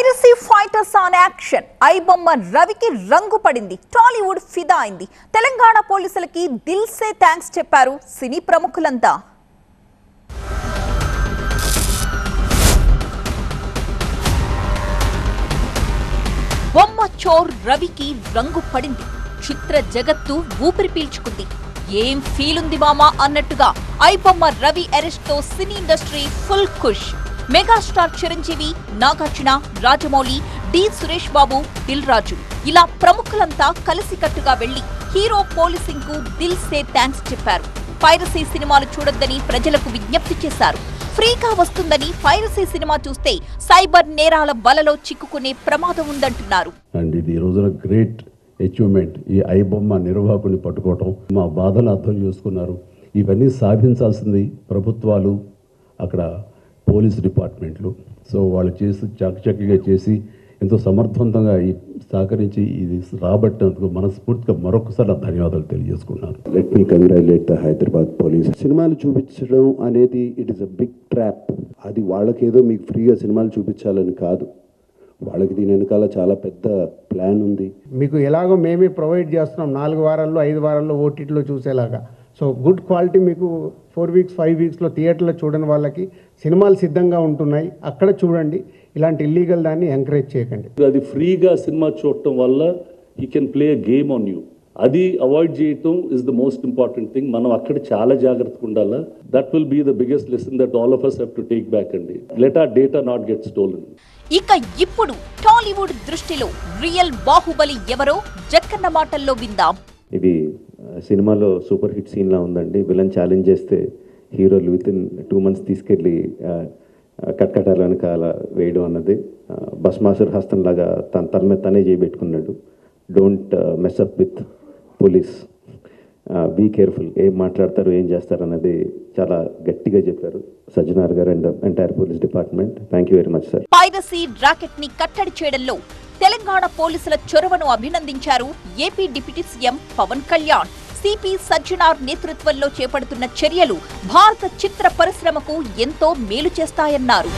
Piracy fighters on action. IBomma రవికి రంగు పడింది. టాలీవుడ్ ఫిదా అయింది. తెలంగాణ పోలీసులకి దిల్ సే థ్యాంక్స్ చెప్పారు సినీ ప్రముఖులంతా. బొమ్మ చోర్ రవికి రంగు పడింది. చిత్ర జగత్తు ఊపిరి పీల్చుకుంది. ఏం ఫీల్ ఉంది మామా అన్నట్టుగా ఐబొమ్మ రవి అరెస్ట్ తో సినీ ఇండస్ట్రీ ఫుల్ ఖుష్. మెగాస్టార్ చిరంజీవి, నాగార్జున, రాజమౌళి, డి సురేష్ బాబు, దిల్ రాజు ఇలా ప్రముఖులంతా కలిసికట్టుగా వెళ్లి హీరో పోలీసింగ్ కు దిల్ సే థ్యాంక్స్ చెప్పారు. పైరసీ సినిమాలు చూడొద్దని ప్రజలకు విజ్ఞప్తి చేశారు. ఫ్రీగా వస్తుందని పైరసీ సినిమా చూస్తే సైబర్ నేరాల వలలో చిక్కుకునే ప్రమాదం ఉందంటున్నారు. ఇది రోజున గ్రేట్ అచీవ్మెంట్. ఈ ఐబొమ్మ నిర్వాహకుని పట్టుకోవటం, మా బాధలు అర్థం చేసుకున్నారు. ఇవన్నీ సాధించాల్సింది ప్రభుత్వాలు, అక్కడ పోలీస్ డిపార్ట్మెంట్లు. సో వాళ్ళు చేసి చక్కగా చేసి ఎంతో సమర్థవంతంగా సహకరించి ఇది రాబట్టినందుకు మనస్ఫూర్తిగా మరొకసారి ధన్యవాదాలు తెలియజేసుకున్నాను. Let me congratulate the Hyderabad police. సినిమాలు చూపించడం అనేది it is a big trap. అది వాళ్ళకేదో మీకు ఫ్రీగా సినిమాలు చూపించాలని కాదు, వాళ్ళకి దీని వెనకాల చాలా పెద్ద ప్లాన్ ఉంది. మీకు ఎలాగో మేమే ప్రొవైడ్ చేస్తున్నాం 4 వారాల్లో 5 వారాల్లో ఓటీటీలో చూసేలాగా. సో గుడ్ క్వాలిటీ మీకు 4 వీక్స్ 5 వీక్స్లో థియేటర్లో చూడని వాళ్ళకి సినిమాలు సిద్ధంగా ఉంటున్నాయి, అక్కడ చూడండి. ఇలాంటి ఇల్లీగల్ దాన్ని ఎంకరేజ్ చేయకండి. అది ఫ్రీగా సినిమా చూడటం వల్ల you can play a game on you. అది అవాయిడ్ చేయటం is the most important thing. మనం అక్కడ చాలా జాగ్రత్తగా ఉండాలా. That will be the biggest lesson that all of us have to take back అండి. Let our data not get stolen. ఇక ఇప్పుడు టాలీవుడ్ దృష్టిలో రియల్ బాహుబలి ఎవరో జక్కన్న మాటల్లో విందాం. ఇది సినిమాలో సూపర్ హిట్ సీన్లా ఉందండి. విలన్ ఛాలెంజ్ చేస్తే హీరోలు వితిన్ 2 months తీసుకెళ్ళి కట్కటాల వెనకాల వేయడం అన్నది భస్మాసుర హస్తంలాగా తన మీద తనే చేయబెట్టుకున్నాడు. Don't mess up with police, be careful. ఏం మాట్లాడతారు, ఏం చేస్తారు అన్నది చాలా గట్టిగా చెప్పారు సజ్జనార్ గారు and entire police department. Thank you very much sir. Piracy racket ని కట్టడి చేయడంలో తెలంగాణ పోలీసుల చొరవను అభినందించారు AP deputy CM Pawan Kalyan. CP Sajjanar నేతృత్వంలో చేపడుతున్న చర్యలు భారత చిత్ర పరిశ్రమకు ఎంతో మేలు చేస్తాయన్నారు.